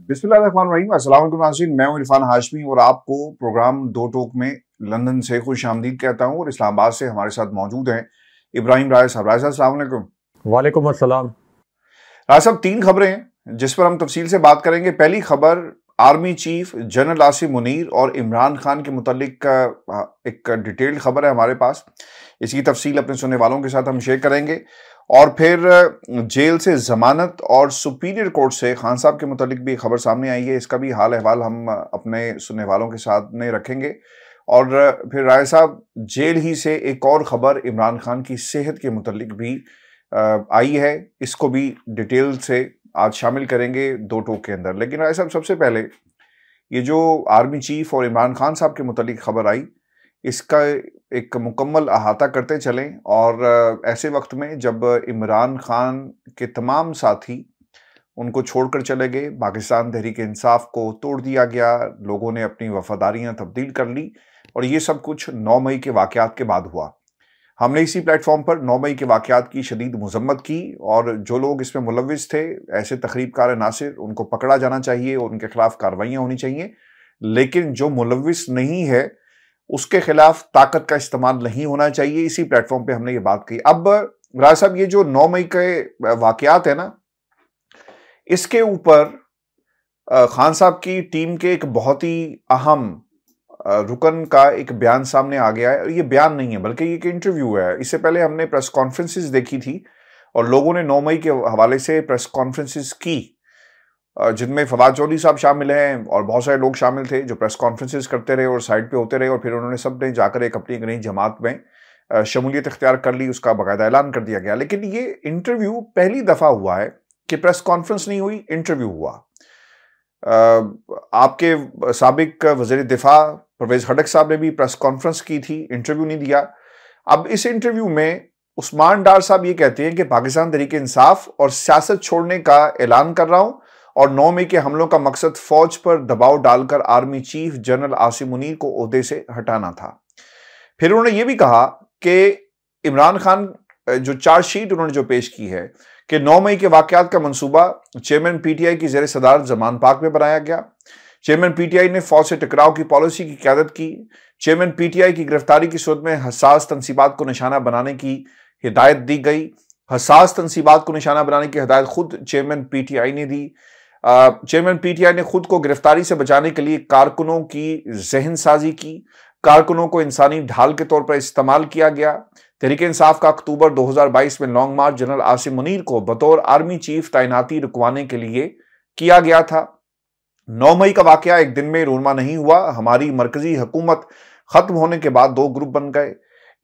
बिस्मिल्लाहिर्रहमानिर्रहीम। अस्सलाम वालेकुम नाज़रीन, मैं हूं इरफान हाशमी और आपको प्रोग्राम दो टोक में लंदन से खुश आमदीद कहता हूं। और इस्लामाबाद से हमारे साथ मौजूद हैं इब्राहिम राय साहब। राय साहब अस्सलाम वालेकुम। वालेकुम अस्सलाम। राय साहब, तीन खबरें हैं जिस पर हम तफसील से बात करेंगे। पहली खबर, army chief general Asim Munir और इमरान खान के मुतालिक एक डिटेल्ड खबर है हमारे पास। इसकी तफसील अपने सुनने वालों के साथ हम शेयर करेंगे। और फिर जेल से जमानत और सुपीरियर कोर्ट से खान साहब के मुतालिक भी खबर सामने आई है। इसका भी हाल अहवाल हम अपने सुनने वालों के सामने रखेंगे। और फिर राय साहब, जेल ही से एक और खबर इमरान खान की सेहत के मुतालिक भी आई है। इसको भी डिटेल से आज शामिल करेंगे दो टोक के अंदर। लेकिन राय साहब, सबसे पहले ये जो आर्मी चीफ और इमरान खान साहब के मुतालिक खबर आई, इसका एक मुकम्मल अहाता करते चलें। और ऐसे वक्त में जब इमरान खान के तमाम साथी उनको छोड़कर चले गए, पाकिस्तान तहरीक इंसाफ को तोड़ दिया गया, लोगों ने अपनी वफादारियां तब्दील कर ली, और ये सब कुछ 9 मई के वाकयात के बाद हुआ। हमने इसी प्लेटफॉर्म पर 9 मई के वाकयात की शदीद मजम्मत की, और जो लोग इसमें मुलविस थे, ऐसे तकरीबकार अनासिर, उनको पकड़ा जाना चाहिए और उनके खिलाफ कार्रवाइयां होनी चाहिए। लेकिन जो मुलविस नहीं है उसके खिलाफ ताकत का इस्तेमाल नहीं होना चाहिए। इसी प्लेटफॉर्म पे हमने ये बात की। अब राज साहब, ये जो 9 मई के वाकयात है ना, इसके ऊपर खान साहब की टीम के एक बहुत ही अहम रुकन का एक बयान सामने आ गया है। और ये बयान नहीं है बल्कि ये एक इंटरव्यू है। इससे पहले हमने प्रेस कॉन्फ्रेंसेस देखी थी और लोगों ने 9 मई के हवाले से प्रेस कॉन्फ्रेंसेस की, जिनमें फवाद चौधरी साहब शामिल हैं और बहुत सारे लोग शामिल थे जो प्रेस कॉन्फ्रेंसेस करते रहे और साइड पे होते रहे। और फिर उन्होंने सब ने जाकर एक अपनी नई जमात में शमूलियत इख्तियार कर ली, उसका बाकायदा ऐलान कर दिया गया। लेकिन ये इंटरव्यू पहली दफा हुआ है कि प्रेस कॉन्फ्रेंस नहीं हुई, इंटरव्यू हुआ। आपके साबिक वज़ीर दिफा परवेज खटक साहब ने भी प्रेस कॉन्फ्रेंस की थी, इंटरव्यू नहीं दिया। अब इस इंटरव्यू में उस्मान डार साहब ये कहते हैं कि पाकिस्तान तहरीक इंसाफ और सियासत छोड़ने का ऐलान कर रहा हूं, और 9 मई के हमलों का मकसद फौज पर दबाव डालकर army chief general Asim Munir को ओहदे से हटाना था। फिर उन्होंने ये भी कहा कि इमरान खान जो चार्जशीट उन्होंने जो पेश की है कि 9 मई के वाकयात का मंसूबा चेयरमैन पीटीआई की जेर सदारत जमान पाक में बनाया गया। चेयरमैन पीटीआई ने फौज से टकराव की पॉलिसी की क़यादत की। चेयरमैन पीटीआई की गिरफ्तारी की सूरत में हसास तनसीबात को निशाना बनाने की हिदायत दी गई। हसास तनसीबात को निशाना बनाने की हिदायत खुद चेयरमैन पीटीआई ने दी। चेयरमैन पीटीआई ने खुद को गिरफ्तारी से बचाने के लिए कारकुनों की जहन साजी की। कारकुनों को इंसानी ढाल के तौर पर इस्तेमाल किया गया। तहरीक इंसाफ का अक्टूबर 2022 में लॉन्ग मार्च जनरल आसिम मुनीर को बतौर आर्मी चीफ तैनाती रुकवाने के लिए किया गया था। 9 मई का वाकया एक दिन में रूनमा नहीं हुआ। हमारी मरकजी हुकूमत खत्म होने के बाद दो ग्रुप बन गए।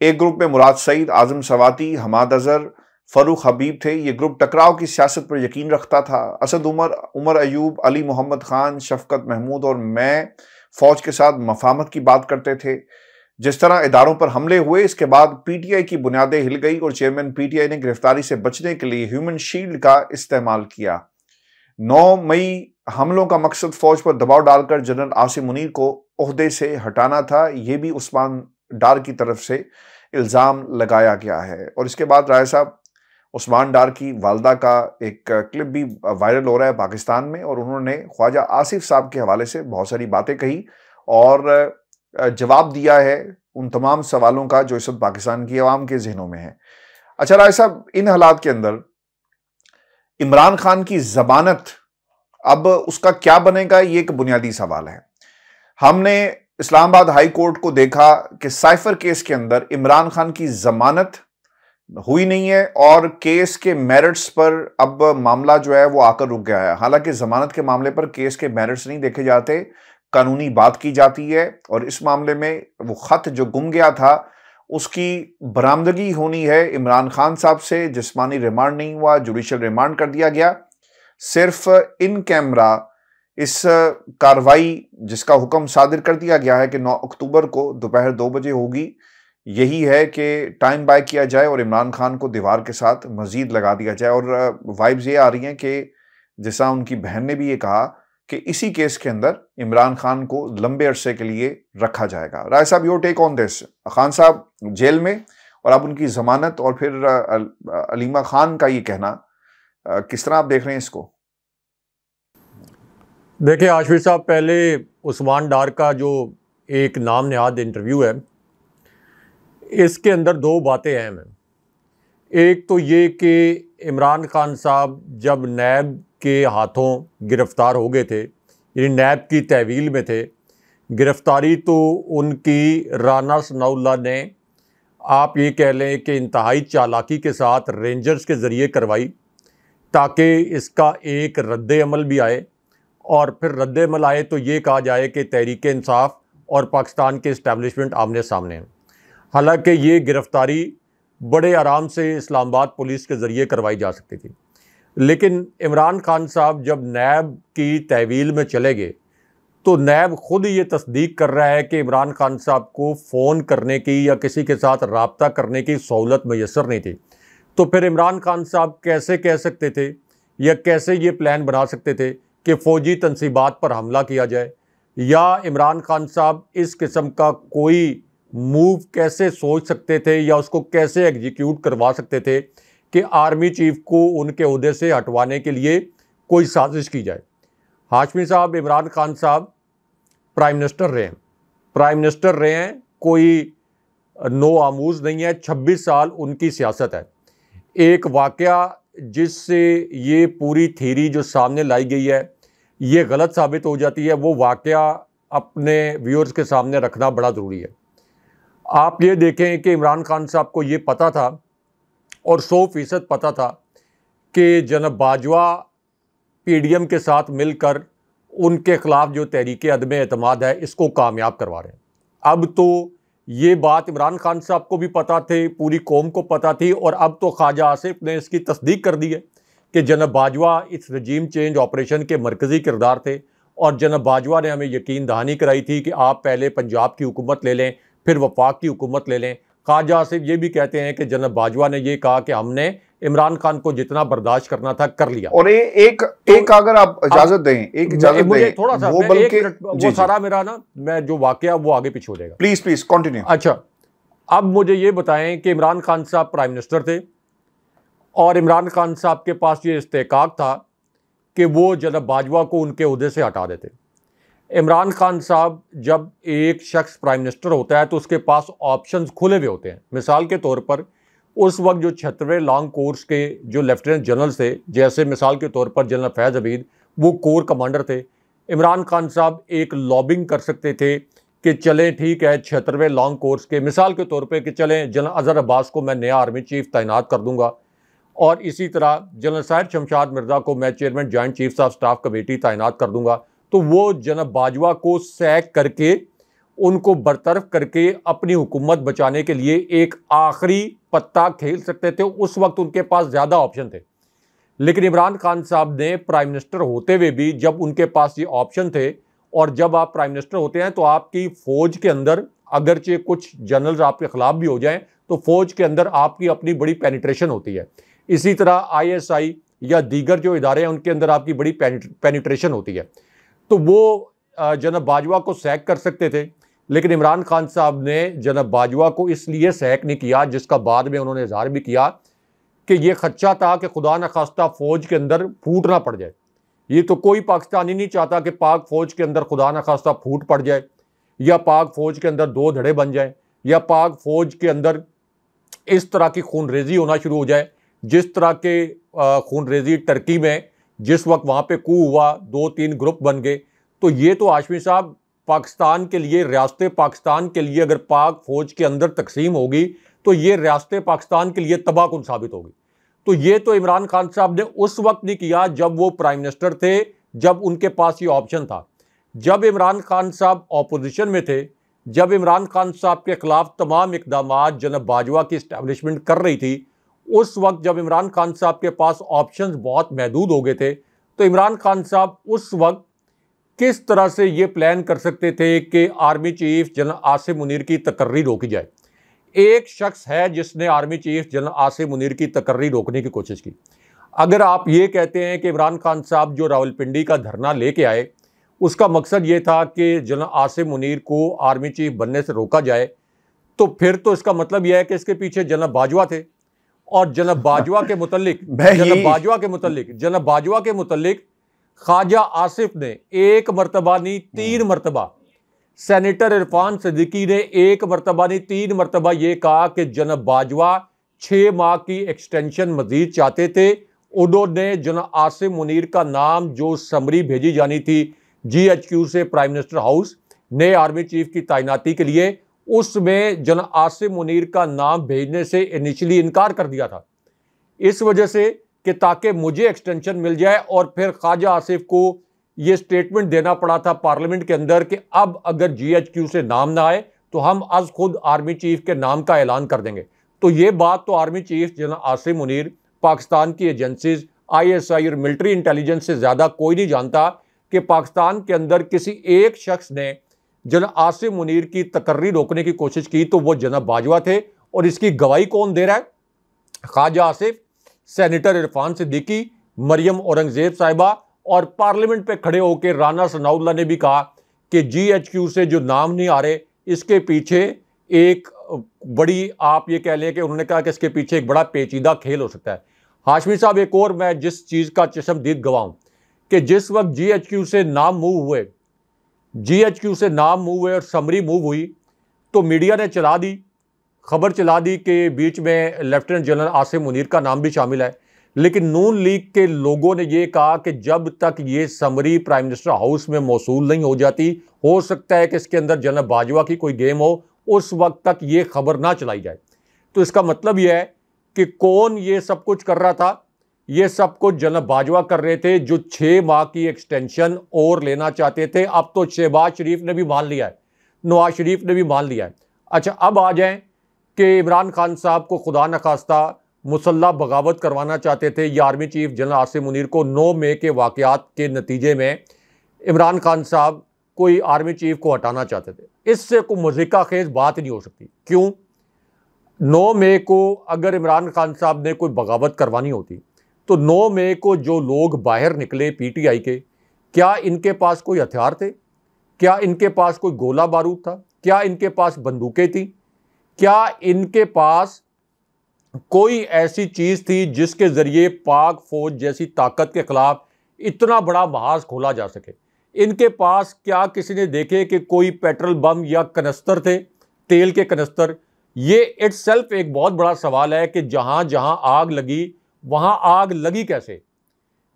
एक ग्रुप में मुराद सईद, आजम सवाती, हमाद अजहर, फरूख हबीब थे। ये ग्रुप टकराव की सियासत पर यकीन रखता था। असद उमर अयूब, अली मोहम्मद खान, शफकत महमूद और मैं फौज के साथ मफाहमत की बात करते थे। जिस तरह इदारों पर हमले हुए, इसके बाद पीटीआई की बुनियादें हिल गई और चेयरमैन पीटीआई ने गिरफ्तारी से बचने के लिए ह्यूमन शील्ड का इस्तेमाल किया। 9 मई हमलों का मकसद फौज पर दबाव डालकर जनरल आसिम मुनीर को ओहदे से हटाना था। यह भी उस्मान डार की तरफ से इल्ज़ाम लगाया गया है। और इसके बाद राय साहब, उस्मान डार की वालदा का एक क्लिप भी वायरल हो रहा है पाकिस्तान में, और उन्होंने ख्वाजा आसिफ साहब के हवाले से बहुत सारी बातें कही और जवाब दिया है उन तमाम सवालों का जो इस वक्त पाकिस्तान की आवाम के जहनों में है। अच्छा राय साहब, इन हालात के अंदर इमरान खान की जमानत, अब उसका क्या बनेगा, ये एक बुनियादी सवाल है। हमने इस्लामाबाद हाई कोर्ट को देखा कि साइफर केस के अंदर इमरान खान की जमानत हुई नहीं है और केस के मेरिट्स पर अब मामला जो है वो आकर रुक गया है। हालांकि जमानत के मामले पर केस के मेरिट्स नहीं देखे जाते, कानूनी बात की जाती है। और इस मामले में वो खत जो गुम गया था उसकी बरामदगी होनी है इमरान खान साहब से। जिस्मानी रिमांड नहीं हुआ, जुडिशियल रिमांड कर दिया गया। सिर्फ इन कैमरा इस कार्रवाई जिसका हुक्म सादिर कर दिया गया है कि 9 अक्टूबर को दोपहर 2 बजे होगी, यही है कि टाइम बाय किया जाए और इमरान खान को दीवार के साथ मजीद लगा दिया जाए। और वाइब्स ये आ रही हैं कि जैसा उनकी बहन ने भी ये कहा कि इसी केस के अंदर इमरान खान को लंबे अरसे के लिए रखा जाएगा। राय साहब, your take on this. Khan साहब जेल में और अब उनकी जमानत और फिर अलीमा खान का ये कहना, किस तरह आप देख रहे हैं इसको? देखिए आशफी साहब, पहले उस्मान डार का जो एक नाम नहाद इंटरव्यू है, इसके अंदर दो बातें अहम हैं। एक तो ये कि इमरान खान साहब जब नैब के हाथों गिरफ़्तार हो गए थे, यानी नैब की तहवील में थे, गिरफ़्तारी तो उनकी राना सनाउल्लाह ने, आप ये कह लें कि इंतहाई चालाकी के साथ रेंजर्स के ज़रिए करवाई, ताकि इसका एक रद्द अमल भी आए, और फिर रद्द अमल आए तो ये कहा जाए कि तहरीक इंसाफ और पाकिस्तान के इस्टेब्लिशमेंट आमने सामने हैं। हालांकि ये गिरफ़्तारी बड़े आराम से इस्लामाबाद पुलिस के ज़रिए करवाई जा सकती थी, लेकिन इमरान खान साहब जब नैब की तहवील में चले गए तो नैब खुद ये तस्दीक कर रहा है कि इमरान खान साहब को फ़ोन करने की या किसी के साथ रब्ता करने की सहूलत मैसर नहीं थी। तो फिर इमरान खान साहब कैसे कह सकते थे या कैसे ये प्लान बना सकते थे कि फ़ौजी तनसीबात पर हमला किया जाए, या इमरान खान साहब इस किस्म का कोई मूव कैसे सोच सकते थे या उसको कैसे एग्जीक्यूट करवा सकते थे कि आर्मी चीफ को उनके ओहदे से हटवाने के लिए कोई साजिश की जाए। हाशमी साहब, इमरान खान साहब प्राइम मिनिस्टर रहे हैं, प्राइम मिनिस्टर रहे हैं, कोई नो आमूज नहीं है। 26 साल उनकी सियासत है। एक वाक़या जिससे ये पूरी थ्योरी जो सामने लाई गई है ये गलत साबित हो जाती है, वो वाक़या अपने व्यूअर्स के सामने रखना बड़ा ज़रूरी है। आप ये देखें कि इमरान खान साहब को ये पता था और 100% पता था कि जनाब बाजवा PDM के साथ मिलकर उनके ख़िलाफ़ जो तहरीक अदम एतमाद है इसको कामयाब करवा रहे हैं। अब तो ये बात इमरान खान साहब को भी पता थे, पूरी कौम को पता थी, और अब तो ख्वाजा आसिफ ने इसकी तस्दीक कर दी है कि जनाब बाजवा इस रजीम चेंज ऑपरेशन के मरकज़ी किरदार थे, और जनाब बाजवा ने हमें यकीन दहानी कराई थी कि आप पहले पंजाब की हुकूमत ले लें, फिर वफाक की हुकूमत ले लें। ख्वाजा आसिफ ये भी कहते हैं कि जनाब बाजवा ने ये कहा कि हमने इमरान खान को जितना बर्दाश्त करना था कर लिया। और एक अगर आप इजाजत दें, एक इजाजत दें, थोड़ा सा वो बल्कि वो सारा मेरा ना, मैं जो वाकया वो आगे पीछे हो जाएगा। Please continue. अच्छा, अब मुझे ये बताएं कि इमरान खान साहब प्राइम मिनिस्टर थे और इमरान खान साहब के पास ये इस्तेकाक था कि वो जनाब बाजवा को उनके ओहदे से हटा देते। इमरान खान साहब जब एक शख्स प्राइम मिनिस्टर होता है तो उसके पास ऑप्शंस खुले हुए होते हैं। मिसाल के तौर पर उस वक्त जो 76वें लॉन्ग कोर्स के जो लेफ्टिनेंट जनरल थे, जैसे मिसाल के तौर पर जनरल फैज़ अबीद, वो कोर कमांडर थे। इमरान खान साहब एक लॉबिंग कर सकते थे कि चलें ठीक है 76वें लॉन्ग कोर्स के, मिसाल के तौर पे कि चलें जनरल अज़हर अब्बास को मैं नया आर्मी चीफ तैनात कर दूंगा, और इसी तरह जनरल साहिर शमशाद मिर्ज़ा को मैं chairman joint chiefs of staff committee तैनात कर दूंगा। तो वो जनरल बाजवा को सैक करके, उनको बरतरफ करके अपनी हुकूमत बचाने के लिए एक आखिरी पत्ता खेल सकते थे। उस वक्त उनके पास ज़्यादा ऑप्शन थे। लेकिन इमरान खान साहब ने प्राइम मिनिस्टर होते हुए भी, जब उनके पास ये ऑप्शन थे, और जब आप प्राइम मिनिस्टर होते हैं तो आपकी फ़ौज के अंदर अगरचे कुछ जनरल आपके ख़िलाफ़ भी हो जाएं तो फ़ौज के अंदर आपकी अपनी बड़ी पेनिट्रेशन होती है। इसी तरह ISI या दीगर जो इदारे हैं उनके अंदर आपकी बड़ी पेनिट्रेशन होती है। तो वो जनाब बाजवा को सैक कर सकते थे, लेकिन इमरान खान साहब ने जनाब बाजवा को इसलिए सैक नहीं किया, जिसका बाद में उन्होंने इजहार भी किया कि ये खदशा था कि खुदा न खास्ता फ़ौज के अंदर फूट ना पड़ जाए। ये तो कोई पाकिस्तानी नहीं चाहता कि पाक फ़ौज के अंदर खुदा न खास्ता फूट पड़ जाए, या पाक फ़ौज के अंदर दो धड़े बन जाए, या पाक फ़ौज के अंदर इस तरह की खून रेजी होना शुरू हो जाए जिस तरह के खून रेजी टर्की में जिस वक्त वहाँ पे कू हुआ, 2-3 ग्रुप बन गए। तो ये तो हाशमी साहब पाकिस्तान के लिए, रियासत पाकिस्तान के लिए अगर पाक फ़ौज के अंदर तकसीम होगी तो ये रियासत पाकिस्तान के लिए तबाहकुन साबित होगी। तो ये तो इमरान खान साहब ने उस वक्त नहीं किया जब वो प्राइम मिनिस्टर थे, जब उनके पास ये ऑप्शन था। जब इमरान खान साहब ऑपोजिशन में थे, जब इमरान खान साहब के खिलाफ तमाम इकदामात जनाब बाजवा की इस्टेब्लिशमेंट कर रही थी, उस वक्त जब इमरान खान साहब के पास ऑप्शंस बहुत महदूद हो गए थे, तो इमरान खान साहब उस वक्त किस तरह से ये प्लान कर सकते थे कि army chief general Asim Munir की तकर्री रोकी जाए। एक शख्स है जिसने army chief general Asim Munir की तकर्री रोकने की कोशिश की। अगर आप ये कहते हैं कि इमरान खान साहब जो रावलपिंडी का धरना लेके आए उसका मकसद ये था कि जनरल आसिम मुनीर को आर्मी चीफ बनने से रोका जाए, तो फिर तो इसका मतलब यह है कि इसके पीछे जनरल बाजवा थे, और जनरल बाजवा के मुतल्लिक ख्वाजा आसिफ ने एक मरतबा नहीं 3 मरतबा, सेनेटर इरफान सिद्दीकी ने एक मरतबा नहीं 3 मरतबा ये कहा कि जनाब बाजवा 6 माह की एक्सटेंशन मजीद चाहते थे। उन्होंने जनाब आसिम मुनीर का नाम जो समरी भेजी जानी थी GHQ से प्राइम मिनिस्टर हाउस नए आर्मी चीफ की तैनाती के लिए, उसमें जनाब आसिम मुनीर का नाम भेजने से इनिशियली इनकार कर दिया था, इस वजह से कि ताकि मुझे एक्सटेंशन मिल जाए। और फिर ख्वाजा आसिफ को ये स्टेटमेंट देना पड़ा था पार्लियामेंट के अंदर कि अब अगर GHQ से नाम ना आए तो हम आज खुद आर्मी चीफ के नाम का ऐलान कर देंगे। तो ये बात तो आर्मी चीफ जनाब आसिम मुनीर, पाकिस्तान की एजेंसीज ISI और मिलिट्री इंटेलिजेंस से ज़्यादा कोई नहीं जानता कि पाकिस्तान के अंदर किसी एक शख्स ने जनाब आसिम मुनीर की तकर्री रोकने की कोशिश की तो वो जनाब बाजवा थे। और इसकी गवाही कौन दे रहा है? ख्वाजा आसिफ, सेनेटर इरफान सिद्दीकी, मरियम औरंगजेब साहिबा, और पार्लियामेंट पे खड़े होकर राना सनाउल्लाह ने भी कहा कि GHQ से जो नाम नहीं आ रहे इसके पीछे एक बड़ी, आप ये कह लें कि उन्होंने कहा कि इसके पीछे एक बड़ा पेचीदा खेल हो सकता है। हाशमी साहब, एक और मैं जिस चीज़ का चश्मदीद गवाह हूं कि जिस वक्त GHQ से नाम मूव हुए और समरी मूव हुई तो मीडिया ने खबर चला दी कि बीच में लेफ्टिनेंट जनरल आसिम मुनीर का नाम भी शामिल है। लेकिन नून लीग के लोगों ने यह कहा कि जब तक ये समरी प्राइम मिनिस्टर हाउस में मौसूल नहीं हो जाती, हो सकता है कि इसके अंदर जनरल बाजवा की कोई गेम हो, उस वक्त तक ये खबर ना चलाई जाए। तो इसका मतलब यह है कि कौन ये सब कुछ कर रहा था? ये सब कुछ जनरल बाजवा कर रहे थे, जो 6 माह की एक्सटेंशन और लेना चाहते थे। अब तो शहबाज शरीफ ने भी मान लिया है, नवाज शरीफ ने भी मान लिया है। अच्छा, अब आ जाएं कि इमरान खान साहब को खुदा न खास्ता मुसल्लह बगावत करवाना चाहते थे या army chief general Asim Munir को 9 मई के वाक़यात के नतीजे में इमरान खान साहब कोई आर्मी चीफ को हटाना चाहते थे। इससे कोई मज़ीका खेज बात नहीं हो सकती। क्यों? 9 मई को अगर इमरान खान साहब ने कोई बगावत करवानी होती तो 9 मई को जो लोग बाहर निकले PTI के, क्या इनके पास कोई हथियार थे? क्या इनके पास कोई गोला बारूद था? क्या इनके पास बंदूकें थी? क्या इनके पास कोई ऐसी चीज़ थी जिसके ज़रिए पाक फौज जैसी ताकत के ख़िलाफ़ इतना बड़ा महाज खोला जा सके? इनके पास क्या किसी ने देखे कि कोई पेट्रोल बम या कनस्तर थे, तेल के कनस्तर? ये इटसेल्फ एक बहुत बड़ा सवाल है कि जहाँ जहाँ आग लगी वहाँ आग लगी कैसे?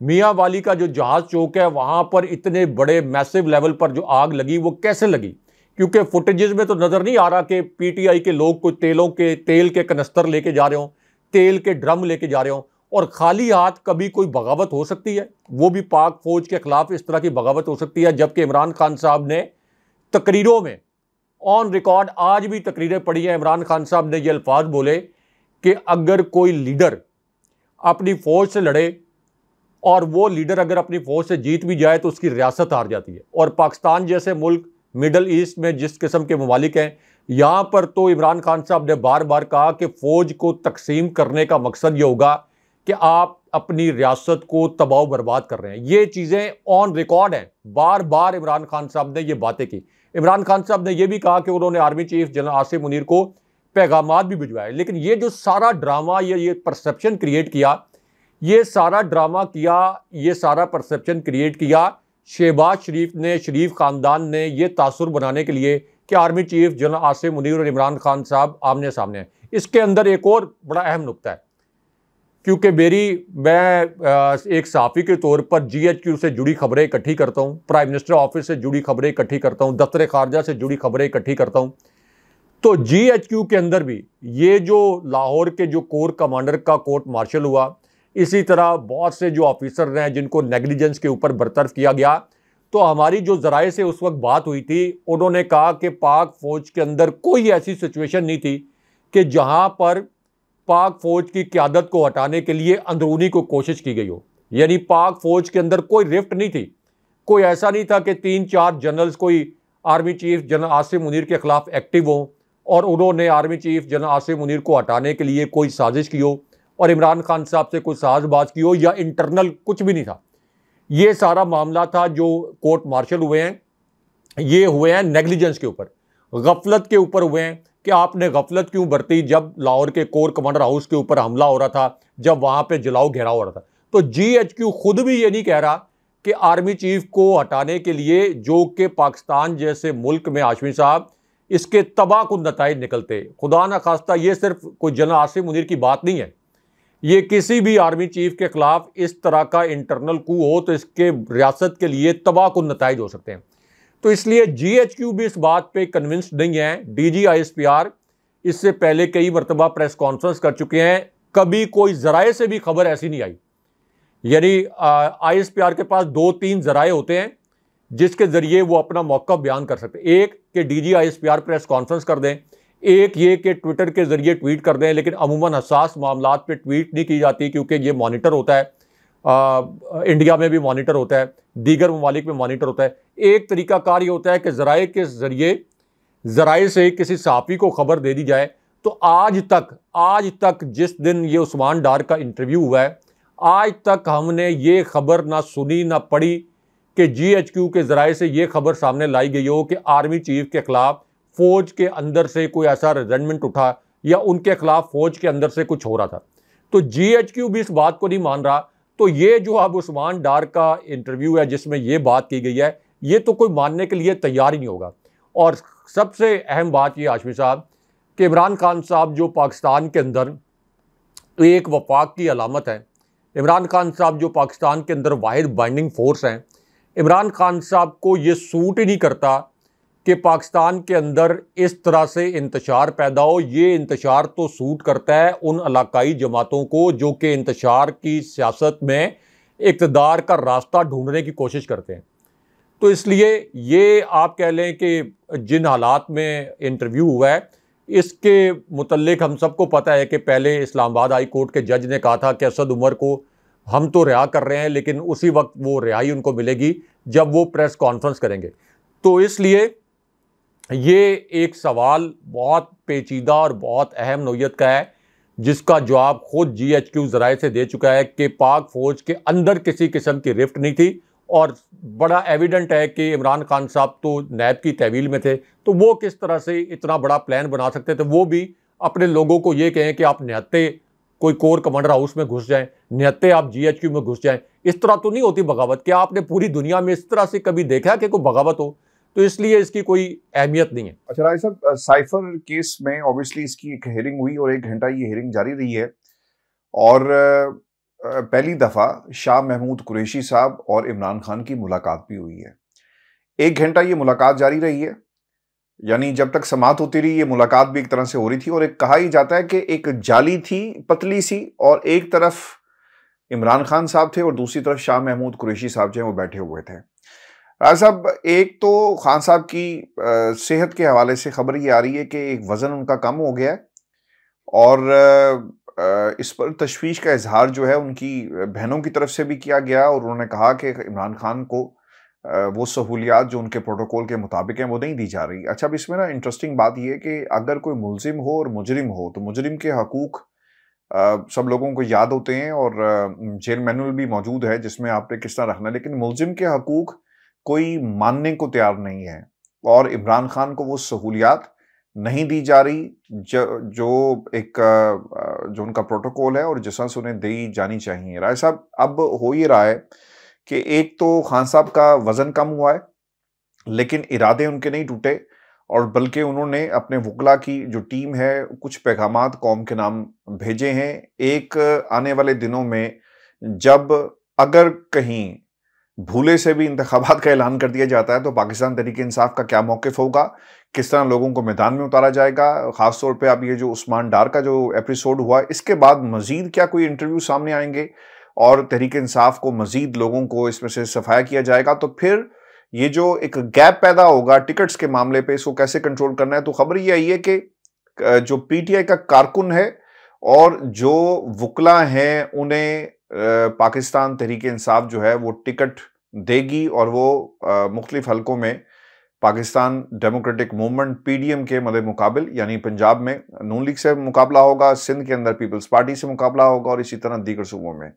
मियाँ वाली का जो जहाज़ चौक है वहाँ पर इतने बड़े मैसिव लेवल पर जो आग लगी वो कैसे लगी? क्योंकि फुटेजेस में तो नज़र नहीं आ रहा कि PTI के लोग कोई तेल के कनस्तर लेके जा रहे हों, तेल के ड्रम लेके जा रहे हों, और खाली हाथ कभी कोई बगावत हो सकती है, वो भी पाक फौज के खिलाफ इस तरह की बगावत हो सकती है। जबकि इमरान खान साहब ने तकरीरों में ऑन रिकॉर्ड, आज भी तकरीरें पढ़ी हैं, इमरान खान साहब ने ये अल्फाज बोले कि अगर कोई लीडर अपनी फ़ौज से लड़े और वो लीडर अगर अपनी फ़ौज से जीत भी जाए तो उसकी रियासत हार जाती है। और पाकिस्तान जैसे मुल्क, मिडल ईस्ट में जिस किस्म के ममालिक हैं, यहाँ पर तो इमरान खान साहब ने बार बार कहा कि फ़ौज को तकसीम करने का मकसद ये होगा कि आप अपनी रियासत को तबाह बर्बाद कर रहे हैं। ये चीज़ें ऑन रिकॉर्ड हैं, बार बार इमरान खान साहब ने ये बातें की। इमरान खान साहब ने यह भी कहा कि उन्होंने army chief general Asim Munir को पैगामात भी भिजवाए। लेकिन ये जो सारा ड्रामा, ये परसेप्शन क्रिएट किया, ये सारा ड्रामा किया, ये सारा परसेप्शन क्रिएट किया शहबाज शरीफ ने, शरीफ ख़ानदान ने, ये तासुर बनाने के लिए कि army chief general Asim Munir और इमरान खान साहब आमने सामने हैं। इसके अंदर एक और बड़ा अहम नुक्ता है, क्योंकि मैं एक सहाफ़ी के तौर पर GHQ से जुड़ी खबरें इकट्ठी करता हूँ, प्राइम मिनिस्टर ऑफिस से जुड़ी खबरें इकट्ठी करता हूँ, दफ्तर खारजा से जुड़ी खबरें इकट्ठी करता हूँ। तो GHQ के अंदर भी ये जो लाहौर के जो कोर कमांडर का कोर्ट मार्शल हुआ, इसी तरह बहुत से जो ऑफिसर हैं जिनको नेग्लिजेंस के ऊपर बरतरफ किया गया, तो हमारी जो ज़राए से उस वक्त बात हुई थी, उन्होंने कहा कि पाक फ़ौज के अंदर कोई ऐसी सिचुएशन नहीं थी कि जहां पर पाक फ़ौज की क़यादत को हटाने के लिए अंदरूनी को कोशिश की गई हो। यानी पाक फ़ौज के अंदर कोई रिफ्ट नहीं थी, कोई ऐसा नहीं था कि 3-4 जनरल्स कोई army chief general Asim Munir के ख़िलाफ़ एक्टिव हों और उन्होंने army chief general Asim Munir को हटाने के लिए कोई साजिश की हो और इमरान खान साहब से कोई साजबाज की हो, या इंटरनल कुछ भी नहीं था। ये सारा मामला था जो कोर्ट मार्शल हुए हैं, ये हुए हैं नेग्लिजेंस के ऊपर, गफलत के ऊपर हुए हैं कि आपने गफलत क्यों बरती जब लाहौर के कोर कमांडर हाउस के ऊपर हमला हो रहा था, जब वहाँ पे जलाओ घेराव हो रहा था। तो GHQ खुद भी ये नहीं कह रहा कि आर्मी चीफ को हटाने के लिए, जो कि पाकिस्तान जैसे मुल्क में हाशमी साहब इसके तबाहकुन नताइज निकलते। खुदा ना खास्ता ये सिर्फ कोई जनरल आसिम मुनीर की बात नहीं है, ये किसी भी आर्मी चीफ के खिलाफ इस तरह का इंटरनल कू हो तो इसके रियासत के लिए तबाहकुन नताइज हो सकते हैं। तो इसलिए GHQ भी इस बात पे कन्विंस्ड नहीं है। DG ISPR इससे पहले कई मरतबा प्रेस कॉन्फ्रेंस कर चुके हैं, कभी कोई जराए से भी खबर ऐसी नहीं आई। यानी ISPR के पास 2-3 जराए होते हैं जिसके जरिए वो अपना मौका बयान कर सकते हैं। एक कि DG ISPR प्रेस कॉन्फ्रेंस कर दें, एक ये कि ट्विटर के जरिए ट्वीट कर दें, लेकिन अमूमन हसास मामलात पे ट्वीट नहीं की जाती क्योंकि ये मॉनिटर होता है। इंडिया में भी मॉनिटर होता है, दीगर ममालिक में मॉनिटर होता है। एक तरीकाकार ये होता है कि जराए के जरिए जराए से किसी सहाफ़ी को खबर दे दी जाए। तो आज तक जिस दिन ये उस्मान डार का इंटरव्यू हुआ है, आज तक हमने ये खबर ना सुनी ना पढ़ी कि GHQ के जराए से ये खबर सामने लाई गई हो कि आर्मी चीफ के खिलाफ फौज के अंदर से कोई ऐसा रिजेंटमेंट उठा या उनके खिलाफ फौज के अंदर से कुछ हो रहा था। तो GHQ भी इस बात को नहीं मान रहा। तो ये जो अब उस्मान डार का इंटरव्यू है जिसमें ये बात की गई है, ये तो कोई मानने के लिए तैयार ही नहीं होगा। और सबसे अहम बात ये हाशमी साहब कि इमरान खान साहब जो पाकिस्तान के अंदर एक वफाक की अलामत है, इमरान खान साहब जो पाकिस्तान के अंदर वाहिद बाइंडिंग फोर्स हैं, इमरान खान साहब को ये सूट ही नहीं करता कि पाकिस्तान के अंदर इस तरह से इंतशार पैदा हो। ये इंतशार तो सूट करता है उन इलाकाई जमातों को जो कि इंतशार की सियासत में इक़्तिदार का रास्ता ढूंढने की कोशिश करते हैं। तो इसलिए ये आप कह लें कि जिन हालात में इंटरव्यू हुआ है, इसके मुतल्लिक हम सबको पता है कि पहले इस्लामाबाद हाई कोर्ट के जज ने कहा था कि असद उमर को हम तो रिहा कर रहे हैं, लेकिन उसी वक्त वो रिहाई उनको मिलेगी जब वो प्रेस कॉन्फ्रेंस करेंगे। तो इसलिए ये एक सवाल बहुत पेचीदा और बहुत अहम नौयत का है जिसका जवाब खुद GHQ ज़राए से दे चुका है कि पाक फ़ौज के अंदर किसी किस्म की रिफ्ट नहीं थी। और बड़ा एविडेंट है कि इमरान खान साहब तो नैब की तहवील में थे, तो वो किस तरह से इतना बड़ा प्लान बना सकते थे। वो भी अपने लोगों को ये कहें कि आप निहत्ते कोई कोर कमांडर हाउस में घुस जाएं, निहत्ते आप GHQ में घुस जाएं। इस तरह तो नहीं होती बगावत। क्या आपने पूरी दुनिया में इस तरह से कभी देखा है कि कोई बगावत हो? तो इसलिए इसकी कोई अहमियत नहीं है। अच्छा राय साहब, साइफर केस में ऑब्वियसली इसकी एक हियरिंग हुई और 1 घंटा ये हियरिंग जारी रही है और पहली दफा शाह महमूद कुरैशी साहब और इमरान खान की मुलाकात भी हुई है। 1 घंटा ये मुलाकात जारी रही है, यानी जब तक समाअत होती रही ये मुलाकात भी एक तरह से हो रही थी। और एक कहा ही जाता है कि एक जाली थी पतली सी, और एक तरफ इमरान खान साहब थे और दूसरी तरफ शाह महमूद कुरैशी साहब जो हैं वो बैठे हुए थे। राज साहब, एक तो खान साहब की सेहत के हवाले से खबर ये आ रही है कि एक वज़न उनका कम हो गया है और इस पर तशवीश का इजहार जो है उनकी बहनों की तरफ से भी किया गया और उन्होंने कहा कि इमरान खान को वो सहूलियात जो उनके प्रोटोकॉल के मुताबिक हैं वो नहीं दी जा रही। अच्छा, अब इसमें ना इंटरेस्टिंग बात ये है कि अगर कोई मुलजिम हो और मुजरिम हो तो मुजरिम के हकूक सब लोगों को याद होते हैं और जेल मैनुअल भी मौजूद है जिसमें आपने किस तरह रखना है, लेकिन मुलजिम के हकूक कोई मानने को तैयार नहीं है और इमरान खान को वो सहूलियात नहीं दी जा रही जो उनका प्रोटोकॉल है और जिस तरह से उन्हें दी जानी चाहिए। राय साहब, अब हो ये रहा है कि एक तो खान साहब का वजन कम हुआ है लेकिन इरादे उनके नहीं टूटे और बल्कि उन्होंने अपने वकला की जो टीम है कुछ पैगामात कौम के नाम भेजे हैं। एक, आने वाले दिनों में जब अगर कहीं भूले से भी इंतखाबात का ऐलान कर दिया जाता है तो पाकिस्तान तहरीक इंसाफ का क्या मौक़िफ़ होगा, किस तरह लोगों को मैदान में उतारा जाएगा। ख़ासतौर पे अब ये जो उस्मान डार का जो एपिसोड हुआ, इसके बाद मज़ीद क्या कोई इंटरव्यू सामने आएंगे और तहरीक इंसाफ को मज़ीद लोगों को इसमें से सफाया किया जाएगा, तो फिर ये जो एक गैप पैदा होगा टिकट्स के मामले पे, इसको कैसे कंट्रोल करना है। तो खबर ये आई है कि जो PTI का कारकुन है और जो वकला हैं उन्हें पाकिस्तान तहरीक इंसाफ जो है वो टिकट देगी और वो मुख्तलिफ हलकों में पाकिस्तान डेमोक्रेटिक मूवमेंट PDM के मदे मुकाबिल, यानी पंजाब में नून लीग से मुकाबला होगा, सिंध के अंदर पीपल्स पार्टी से मुकाबला होगा और इसी तरह दीगर सूबों में।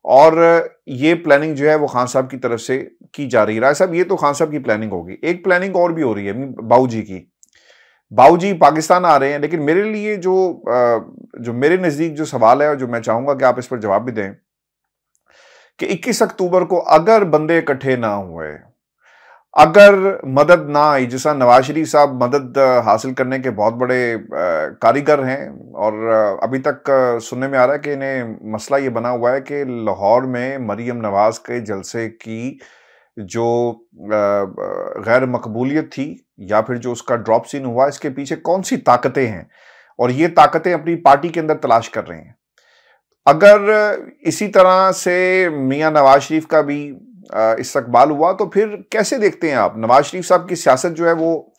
और ये प्लानिंग जो है वो खान साहब की तरफ से की जा रही है। राय साहब, ये तो खान साहब की प्लानिंग होगी, एक प्लानिंग और भी हो रही है बाऊजी की। बाऊजी पाकिस्तान आ रहे हैं, लेकिन मेरे लिए जो मेरे नज़दीक जो सवाल है और जो मैं चाहूँगा कि आप इस पर जवाब भी दें कि 21 अक्टूबर को अगर बंदे इकट्ठे ना हुए, अगर मदद ना आई, जिसा नवाज शरीफ साहब मदद हासिल करने के बहुत बड़े कारीगर हैं, और अभी तक सुनने में आ रहा है कि इन्हें मसला ये बना हुआ है कि लाहौर में मरीम नवाज के जलसे की जो गैर मकबूलियत थी या फिर जो उसका ड्रॉप सीन हुआ, इसके पीछे कौन सी ताकतें हैं, और ये ताकतें अपनी पार्टी के अंदर तलाश कर रहे हैं। अगर इसी तरह से मियां नवाज शरीफ का भी इस्तकबाल हुआ तो फिर कैसे देखते हैं आप? नवाज शरीफ साहब की सियासत जो है वो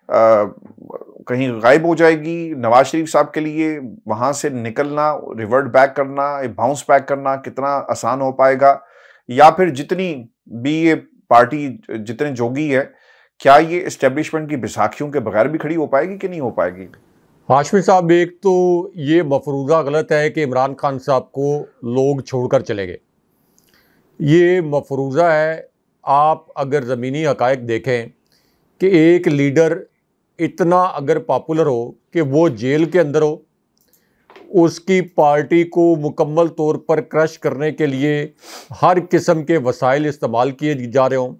कहीं गायब हो जाएगी? नवाज शरीफ साहब के लिए वहां से निकलना, रिवर्ट बैक करना, बाउंस बैक करना कितना आसान हो पाएगा? या फिर जितनी भी ये पार्टी जितने जोगी है, क्या ये एस्टेब्लिशमेंट की बैसाखियों के बगैर भी खड़ी हो पाएगी कि नहीं हो पाएगी? हाशमी साहब, एक तो ये मफरूज़ा गलत है कि इमरान खान साहब को लोग छोड़कर चले गए। ये मफरूज़ा है। आप अगर ज़मीनी हक़ाइक़ देखें कि एक लीडर इतना अगर पॉपुलर हो कि वो जेल के अंदर हो, उसकी पार्टी को मुकम्मल तौर पर क्रश करने के लिए हर किस्म के वसाइल इस्तेमाल किए जा रहे हों,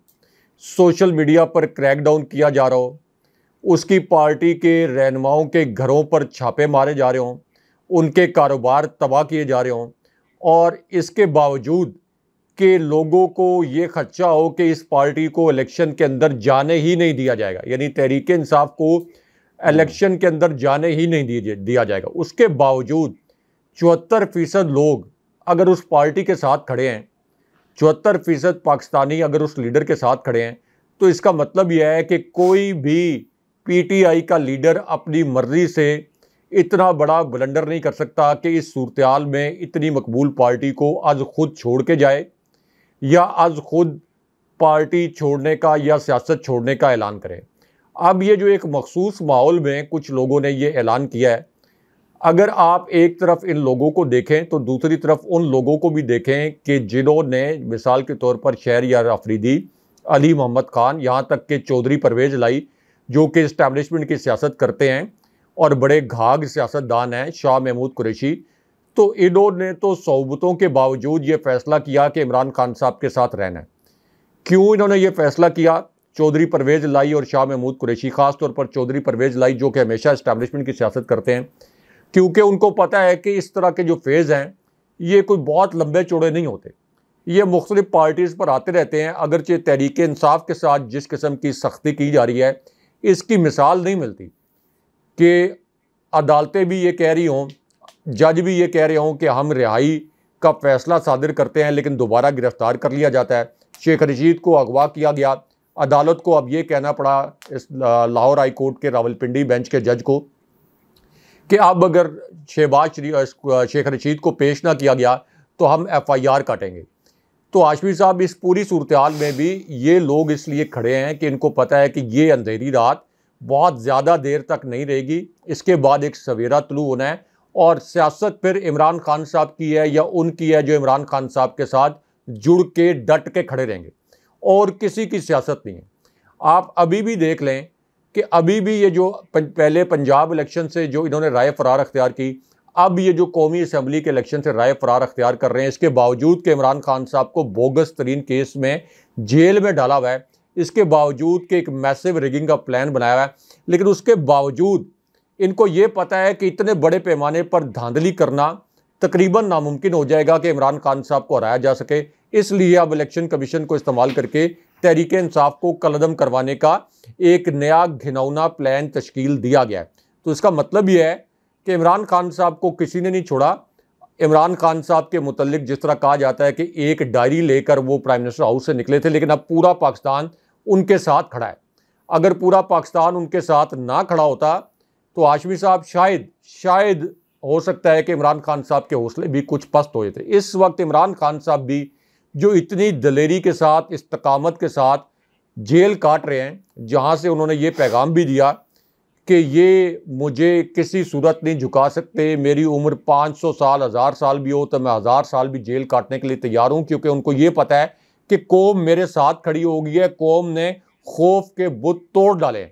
सोशल मीडिया पर क्रैकडाउन किया जा रहा हो, उसकी पार्टी के रहनुमाओं के घरों पर छापे मारे जा रहे हों, उनके कारोबार तबाह किए जा रहे हों, और इसके बावजूद कि लोगों को ये खदशा हो कि इस पार्टी को इलेक्शन के अंदर जाने ही नहीं दिया जाएगा, यानी तहरीक इंसाफ को इलेक्शन के अंदर जाने ही नहीं दिया जाएगा, उसके बावजूद 74% लोग अगर उस पार्टी के साथ खड़े हैं, 74% पाकिस्तानी अगर उस लीडर के साथ खड़े हैं, तो इसका मतलब यह है कि कोई भी पीटीआई का लीडर अपनी मर्जी से इतना बड़ा ब्लंडर नहीं कर सकता कि इस सूरत-ए-हाल में इतनी मकबूल पार्टी को आज खुद छोड़ के जाए या आज खुद पार्टी छोड़ने का या सियासत छोड़ने का ऐलान करें। अब ये जो एक मखसूस माहौल में कुछ लोगों ने ये ऐलान किया है, अगर आप एक तरफ इन लोगों को देखें तो दूसरी तरफ उन लोगों को भी देखें कि जिन्होंने मिसाल के तौर पर शहरयार अफरीदी, अली मोहम्मद खान, यहाँ तक कि चौधरी परवेज़ लाई जो कि इस्टेब्लिशमेंट की सियासत करते हैं और बड़े घाघ सियासतदान हैं, शाह महमूद कुरैशी, तो इन्होंने तो सौबतों के बावजूद ये फैसला किया कि इमरान खान साहब के साथ रहना है। क्यों इन्होंने ये फैसला किया? चौधरी परवेज़ लाई और शाह महमूद कुरैशी, ख़ास तौर पर चौधरी परवेज़ लाई जो कि हमेशा इस्टेब्लिशमेंट की सियासत करते हैं, क्योंकि उनको पता है कि इस तरह के जो फेज़ हैं ये कोई बहुत लंबे चौड़े नहीं होते, ये मुख्तलिफ पार्टीज़ पर आते रहते हैं। अगरचे तहरीक इंसाफ के साथ जिस किस्म की सख्ती की जा रही है, इसकी मिसाल नहीं मिलती कि अदालतें भी ये कह रही हों, जज भी ये कह रहे हों कि हम रिहाई का फ़ैसला सादिर करते हैं लेकिन दोबारा गिरफ़्तार कर लिया जाता है। शेख रशीद को अगवा किया गया, अदालत को अब ये कहना पड़ा इस लाहौर हाई कोर्ट के रावलपिंडी बेंच के जज को कि अब अगर शेख रशीद को पेश ना किया गया तो हम FIR काटेंगे। तो हाशमी साहब, इस पूरी सूरत-ए-हाल में भी ये लोग इसलिए खड़े हैं कि इनको पता है कि ये अंधेरी रात बहुत ज़्यादा देर तक नहीं रहेगी, इसके बाद एक सवेरा तुलू होना है और सियासत फिर इमरान खान साहब की है या उनकी है जो इमरान खान साहब के साथ जुड़ के डट के खड़े रहेंगे, और किसी की सियासत नहीं है। आप अभी भी देख लें कि अभी भी ये जो पहले पंजाब इलेक्शन से जो इन्होंने राय फरार अख्तियार की, अब ये जो कौमी असम्बली के इलेक्शन से राय फरार अख्तियार कर रहे हैं, इसके बावजूद कि इमरान खान साहब को बोगस तरीन केस में जेल में डाला हुआ है, इसके बावजूद कि एक मैसिव रिगिंग का प्लान बनाया हुआ है, लेकिन उसके बावजूद इनको ये पता है कि इतने बड़े पैमाने पर धांधली करना तकरीबन नामुमकिन हो जाएगा कि इमरान खान साहब को हराया जा सके। इसलिए अब इलेक्शन कमीशन को इस्तेमाल करके तहरीक इंसाफ को कलअदम करवाने का एक नया घिनौना प्लान तश्कील दिया गया है। तो इसका मतलब यह है कि इमरान खान साहब को किसी ने नहीं छोड़ा। इमरान खान साहब के मुतल्लिक जिस तरह कहा जाता है कि एक डायरी लेकर वो प्राइम मिनिस्टर हाउस से निकले थे, लेकिन अब पूरा पाकिस्तान उनके साथ खड़ा है। अगर पूरा पाकिस्तान उनके साथ ना खड़ा होता तो हाशमी साहब शायद हो सकता है कि इमरान खान साहब के हौसले भी कुछ पस्त हुए थे। इस वक्त इमरान खान साहब भी जो इतनी दलेरी के साथ, इस्तकामत के साथ जेल काट रहे हैं, जहां से उन्होंने ये पैगाम भी दिया कि ये मुझे किसी सूरत नहीं झुका सकते, मेरी उम्र 500 साल 1000 साल भी हो तो मैं 1000 साल भी जेल काटने के लिए तैयार हूं, क्योंकि उनको ये पता है कि कौम मेरे साथ खड़ी हो गई है, कौम ने खौफ के बुत तोड़ डाले।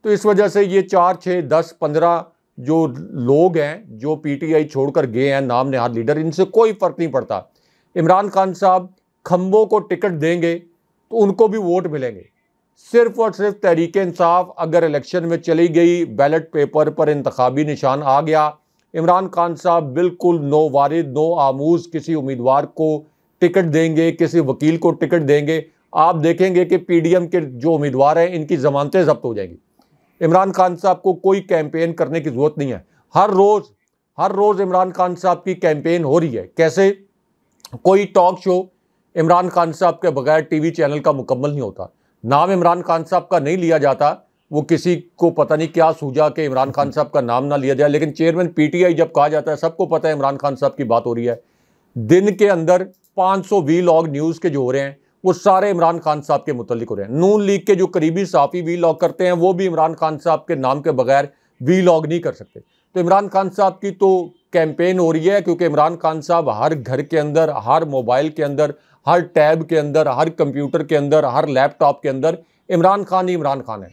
तो इस वजह से ये 4, 6, 10, 15 जो लोग हैं जो पीटीआई छोड़कर गए हैं, नाम नेहाद लीडर, इनसे कोई फ़र्क नहीं पड़ता। इमरान खान साहब खम्बों को टिकट देंगे तो उनको भी वोट मिलेंगे। सिर्फ और सिर्फ तहरीक इंसाफ अगर इलेक्शन में चली गई, बैलेट पेपर पर इंतखाबी निशान आ गया, इमरान खान साहब बिल्कुल नो वारिद नो आमूज किसी उम्मीदवार को टिकट देंगे, किसी वकील को टिकट देंगे, आप देखेंगे कि पीडीएम के जो उम्मीदवार हैं इनकी जमानतें जब्त हो जाएंगी। इमरान खान साहब को कोई कैंपेन करने की जरूरत नहीं है। हर रोज इमरान खान साहब की कैंपेन हो रही है। कैसे? कोई टॉक शो इमरान खान साहब के बगैर टीवी चैनल का मुकम्मल नहीं होता। नाम इमरान खान साहब का नहीं लिया जाता। वो किसी को पता नहीं क्या सूझा कि इमरान खान साहब का नाम ना लिया जाए, लेकिन चेयरमैन पीटीआई जब कहा जाता है, सबको पता है इमरान खान साहब की बात हो रही है। दिन के अंदर 500 वीलॉग न्यूज़ के जो हो रहे हैं वो सारे इमरान खान साहब के मुतल्लिक हो रहे हैं। नून लीग के जो करीबी साफ़ी वीलॉग करते हैं वो भी इमरान खान साहब के नाम के बगैर वीलॉग नहीं कर सकते। तो इमरान खान साहब की तो कैंपेन हो रही है, क्योंकि इमरान खान साहब हर घर के अंदर, हर मोबाइल के अंदर, हर टैब के अंदर, हर कंप्यूटर के अंदर, हर लैपटॉप के अंदर इमरान खान ही इमरान खान है।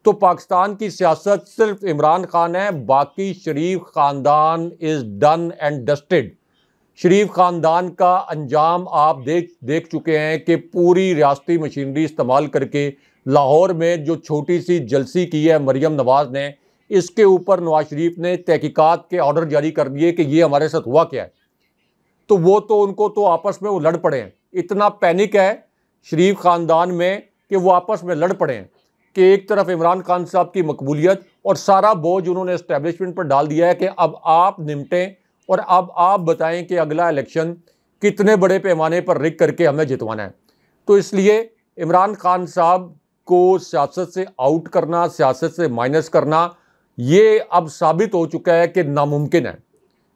तो पाकिस्तान की सियासत सिर्फ इमरान खान है, बाकी शरीफ ख़ानदान इज़ डन एंड डस्टेड। शरीफ ख़ानदान का अंजाम आप देख चुके हैं कि पूरी रियासती मशीनरी इस्तेमाल करके लाहौर में जो छोटी सी जलसी की है मरियम नवाज़ ने, इसके ऊपर नवाज शरीफ ने तहकीकात के ऑर्डर जारी कर दिए कि ये हमारे साथ हुआ क्या है। तो वो तो उनको तो आपस में वो लड़ पड़े हैं। इतना पैनिक है शरीफ ख़ानदान में कि वो आपस में लड़ पड़े हैं कि एक तरफ इमरान खान साहब की मकबूलियत और सारा बोझ उन्होंने एस्टेब्लिशमेंट पर डाल दिया है कि अब आप निपटें और अब आप बताएं कि अगला इलेक्शन कितने बड़े पैमाने पर रिग करके हमें जितवाना है। तो इसलिए इमरान खान साहब को सियासत से आउट करना, सियासत से माइनस करना, ये अब साबित हो चुका है कि नामुमकिन है।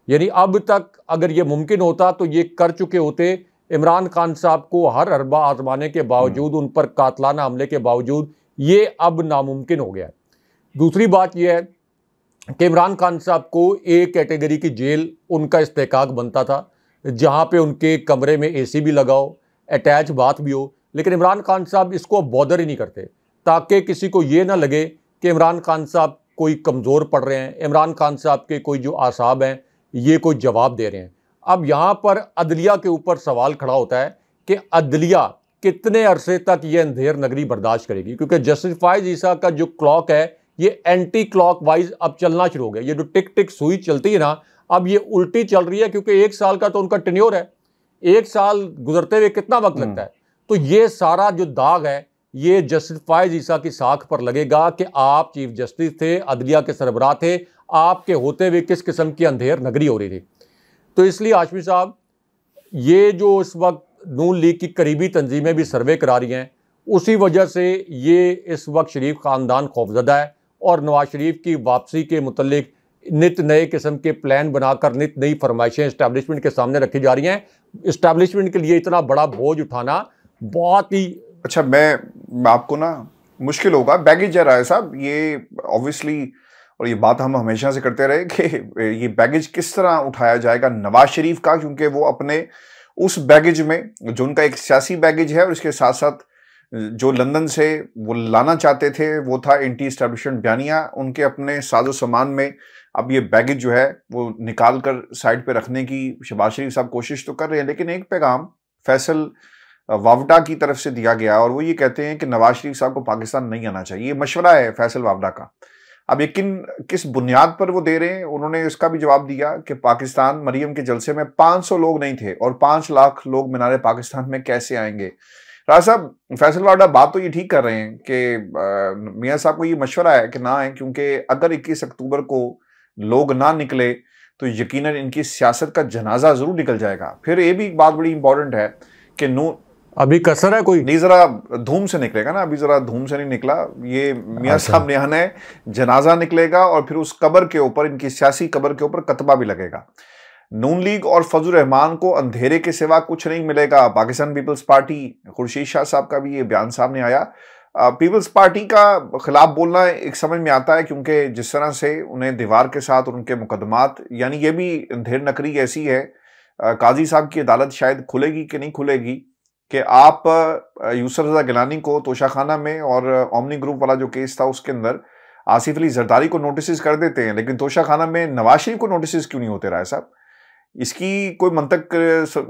यानी अब तक अगर ये मुमकिन होता तो ये कर चुके होते। इमरान खान साहब को हर हरबा आजमाने के बावजूद, उन पर कातलाना हमले के बावजूद, ये अब नामुमकिन हो गया है। दूसरी बात यह है कि इमरान खान साहब को एक कैटेगरी की जेल उनका इस्तेकाक बनता था, जहाँ पे उनके कमरे में एसी भी लगाओ, अटैच बाथ भी हो, लेकिन इमरान खान साहब इसको बॉदर ही नहीं करते ताकि किसी को ये ना लगे कि इमरान खान साहब कोई कमज़ोर पड़ रहे हैं, इमरान खान साहब के कोई जो आसाब हैं ये कोई जवाब दे रहे हैं। अब यहाँ पर अदलिया के ऊपर सवाल खड़ा होता है कि अदलिया कितने अरसे तक ये अंधेर नगरी बर्दाश्त करेगी, क्योंकि जस्टिस फायज ईसा का जो क्लॉक है ये एंटी क्लॉक वाइज अब चलना शुरू हो गया। ये जो टिक टिक सुई चलती है ना, अब ये उल्टी चल रही है, क्योंकि 1 साल का तो उनका टेन्योर है। 1 साल गुजरते हुए कितना वक्त लगता है। तो ये सारा जो दाग है ये जस्टिस फायज ईसा की साख पर लगेगा कि आप चीफ जस्टिस थे, अदलिया के सरबराह थे, आपके होते हुए किस किस्म की अंधेर नगरी हो रही थी। तो इसलिए हाशमी साहब, ये जो इस वक्त नून लीग की करीबी तंजीमें भी सर्वे करा रही हैं, उसी वजह से ये इस वक्त शरीफ ख़ानदान खौफजदा है और नवाज शरीफ की वापसी के मुतल्लिक नित नए किस्म के प्लान बनाकर नित नई फरमाइशें इस्टेब्लिशमेंट के सामने रखी जा रही हैं। इस्टेब्लिशमेंट के लिए इतना बड़ा बोझ उठाना बहुत ही अच्छा, मैं आपको ना मुश्किल होगा। बैगेज है राय साहब, ये ऑब्वियसली, और ये बात हम हमेशा से करते रहे कि ये बैगेज किस तरह उठाया जाएगा नवाज शरीफ का, क्योंकि वो अपने उस बैगेज में जो उनका एक सियासी बैगेज है और इसके साथ साथ जो लंदन से वो लाना चाहते थे वो था एंटी एस्टेब्लिशमेंट बयानिया, उनके अपने साजो सामान में अब ये बैगेज जो है वो निकाल कर साइड पे रखने की शहबाज शरीफ साहब कोशिश तो कर रहे हैं। लेकिन एक पैगाम फैसल वावडा की तरफ से दिया गया और वो ये कहते हैं कि नवाज शरीफ साहब को पाकिस्तान नहीं आना चाहिए। ये मशवरा है फैसल वावडा का। अब यकीन किस बुनियाद पर वो दे रहे हैं, उन्होंने इसका भी जवाब दिया कि पाकिस्तान मरियम के जलसे में 500 लोग नहीं थे और 5 लाख लोग मीनार पाकिस्तान में कैसे आएंगे। राज साहब, फैसल वावडा बात तो ये ठीक कर रहे हैं कि मियाँ साहब को ये मशवरा है कि ना आए, क्योंकि अगर 21 अक्टूबर को लोग ना निकले तो यकीनन इनकी सियासत का जनाजा जरूर निकल जाएगा। फिर ये भी एक बात बड़ी इंपॉर्टेंट है कि अभी कसर है कोई नहीं, जरा धूम से निकलेगा ना, अभी जरा धूम से नहीं निकला। ये मियाँ साहब ने आना है, जनाजा निकलेगा और फिर उस कब्र के ऊपर, इनकी सियासी कब्र के ऊपर कतबा भी लगेगा। नून लीग और फजल रहमान को अंधेरे के सिवा कुछ नहीं मिलेगा। पाकिस्तान पीपल्स पार्टी, खुर्शीद शाह साहब का भी ये बयान सामने आया। पीपल्स पार्टी का खिलाफ बोलना एक समझ में आता है, क्योंकि जिस तरह से उन्हें दीवार के साथ उनके मुकदमात, यानी ये भी अंधेर नकरी ऐसी है। काजी साहब की अदालत शायद खुलेगी कि नहीं खुलेगी कि आप यूसुफ रज़ा गिलानी को तोशाखाना में और ओमनी ग्रुप वाला जो केस था उसके अंदर आसिफ अली जरदारी को नोटिस कर देते हैं, लेकिन तोशाखाना में नवाज शरीफ को नोटिस क्यों नहीं होते राय साहब। इसकी कोई मंतक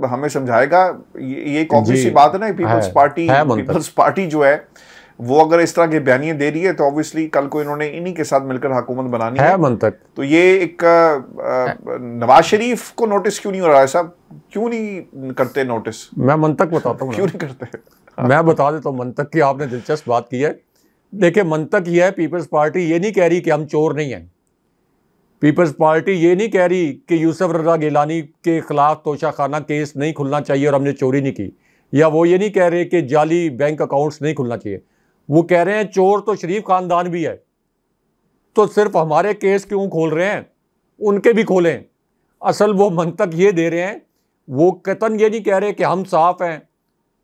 हमें समझाएगा? ये एक ऑब्वियस सी बात है ना, पीपल्स पार्टी जो है वो अगर इस तरह के बयानिए दे रही है तो ऑब्वियसली कल को इन्होंने इन्हीं के साथ मिलकर हुकूमत बनानी है मंतक। तो ये एक नवाज शरीफ को नोटिस क्यों नहीं हो रहा है साहब? क्यों नहीं करते नोटिस? मैं मंतक बताता हूँ क्यों नहीं करते? मैं बता देता हूँ मंतक की। आपने दिलचस्प बात की है। देखिए, मंतक ये है, पीपल्स पार्टी ये नहीं कह रही कि हम चोर नहीं हैं। पीपल्स पार्टी ये नहीं कह रही कि यूसुफ रजा गिलानी के खिलाफ तोशाखाना केस नहीं खुलना चाहिए और हमने चोरी नहीं की, या वो ये नहीं कह रहे कि जाली बैंक अकाउंट्स नहीं खुलना चाहिए। वो कह रहे हैं चोर तो शरीफ खानदान भी है, तो सिर्फ हमारे केस क्यों खोल रहे हैं, उनके भी खोलें। असल वो मंतक ये दे रहे हैं, वो कतन ये नहीं कह रहे कि हम साफ हैं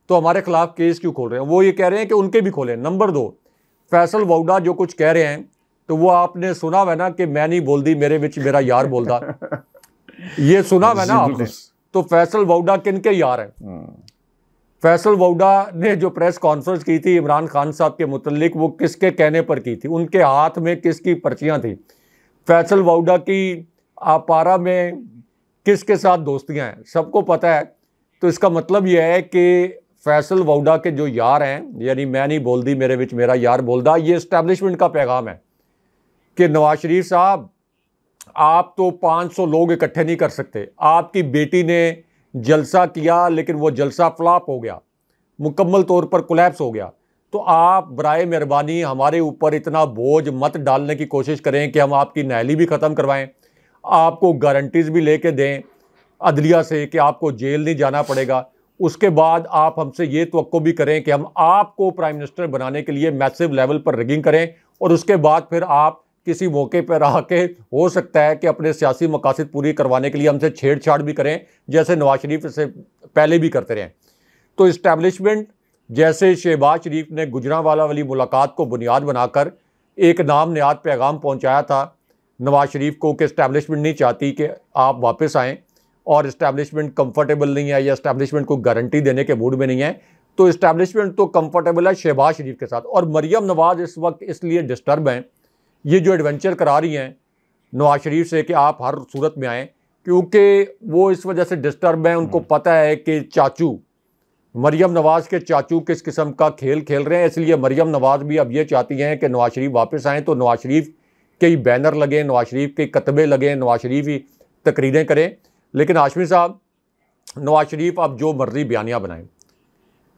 तो हमारे खिलाफ केस क्यों खोल रहे हैं, वो ये कह रहे हैं कि उनके भी खोलें। नंबर 2, फैसल वोडा जो कुछ कह रहे हैं तो वो आपने सुना है ना कि मैं नहीं बोलती मेरे विच मेरा यार बोलदा। ये सुना है ना आपने? तो फैसल वोडा किन के यार हैं? फैसल वोडा ने जो प्रेस कॉन्फ्रेंस की थी इमरान खान साहब के मुतल्लिक, वो किसके कहने पर की थी? उनके हाथ में किसकी पर्चियां थी? फैसल वोडा की आपारा में किसके साथ दोस्तियां हैं? सबको पता है। तो इसका मतलब यह है कि फैसल वोडा के जो यार हैं, यानी मैं नहीं बोलती मेरे विच मेरा यार बोलदा, ये इस्टेब्लिशमेंट का पैगाम है कि नवाज शरीफ साहब आप तो 500 लोग इकट्ठे नहीं कर सकते। आपकी बेटी ने जलसा किया लेकिन वो जलसा फ्लॉप हो गया, मुकम्मल तौर पर कोलैप्स हो गया। तो आप बराए मेहरबानी हमारे ऊपर इतना बोझ मत डालने की कोशिश करें कि हम आपकी नहली भी ख़त्म करवाएं, आपको गारंटीज़ भी लेके दें अदलिया से कि आपको जेल नहीं जाना पड़ेगा। उसके बाद आप हमसे ये तवक्को भी करें कि हम आपको प्राइम मिनिस्टर बनाने के लिए मैसिव लेवल पर रिगिंग करें, और उसके बाद फिर आप किसी मौके पर आके हो सकता है कि अपने सियासी मकासद पूरी करवाने के लिए हमसे छेड़छाड़ भी करें, जैसे नवाज शरीफ से पहले भी करते रहे। तो इस्टेब्लिशमेंट जैसे शहबाज शरीफ ने गुजरांवाला वाली मुलाकात को बुनियाद बनाकर एक नाम निहाद पैगाम पहुंचाया था नवाज शरीफ को कि इस्टेब्लिशमेंट नहीं चाहती कि आप वापस आएँ, और इस्टेब्लिशमेंट कंफर्टेबल नहीं है या इस्टेब्लिशमेंट को गारंटी देने के मूड में नहीं है। तो इस्टेब्लिशमेंट तो कंफर्टेबल है शहबाज शरीफ के साथ, और मरियम नवाज इस वक्त इसलिए डिस्टर्ब हैं, ये जो एडवेंचर करा रही हैं नवाज शरीफ से कि आप हर सूरत में आएँ, क्योंकि वो इस वजह से डिस्टर्ब हैं। उनको पता है कि चाचू मरियम नवाज के चाचू किस किस्म का खेल खेल रहे हैं, इसलिए मरियम नवाज भी अब ये चाहती हैं कि नवाज शरीफ वापस आएँ, तो नवाज शरीफ के ही बैनर लगें, नवाज शरीफ के कतबे लगें, नवाज शरीफ ही तकरीरें करें। लेकिन हाशमी साहब, नवाज शरीफ आप जो मर्जी बयानियाँ बनाएं,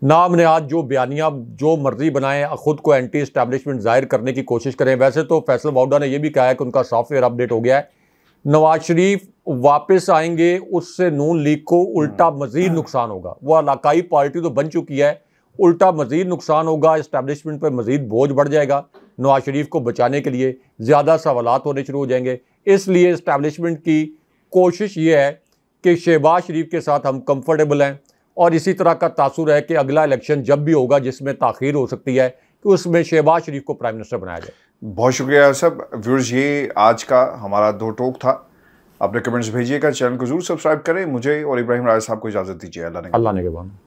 नाम ने आज जो बयानियाँ जो मर्जी बनाएं, ख़ुद को एंटी इस्टेब्लिशमेंट जाहिर करने की कोशिश करें। वैसे तो फैसल वोडा ने यह भी कहा है कि उनका सॉफ्टवेयर अपडेट हो गया है। नवाज शरीफ वापस आएंगे उससे नून लीग को उल्टा मजीद नुकसान होगा। वो इलाकाई पार्टी तो बन चुकी है, उल्टा मजीद नुकसान होगा, इस्टेब्लिशमेंट पर मजीद बोझ बढ़ जाएगा। नवाज शरीफ को बचाने के लिए ज़्यादा सवालात होने शुरू हो जाएंगे। इसलिए इस्टेब्लिशमेंट की कोशिश ये है कि शहबाज शरीफ के साथ हम कंफर्टेबल हैं, और इसी तरह का तासुर है कि अगला इलेक्शन जब भी होगा जिसमें ताख़ीर हो सकती है कि उसमें शहबाज शरीफ को प्राइम मिनिस्टर बनाया जाए। बहुत शुक्रिया सब व्यूअर्स, ये आज का हमारा दो टोक था। अपने कमेंट्स भेजिएगा, चैनल को जरूर सब्सक्राइब करें। मुझे और इब्राहिम राजा साहब को इजाज़त दीजिए। अल्लाह ने के बाद।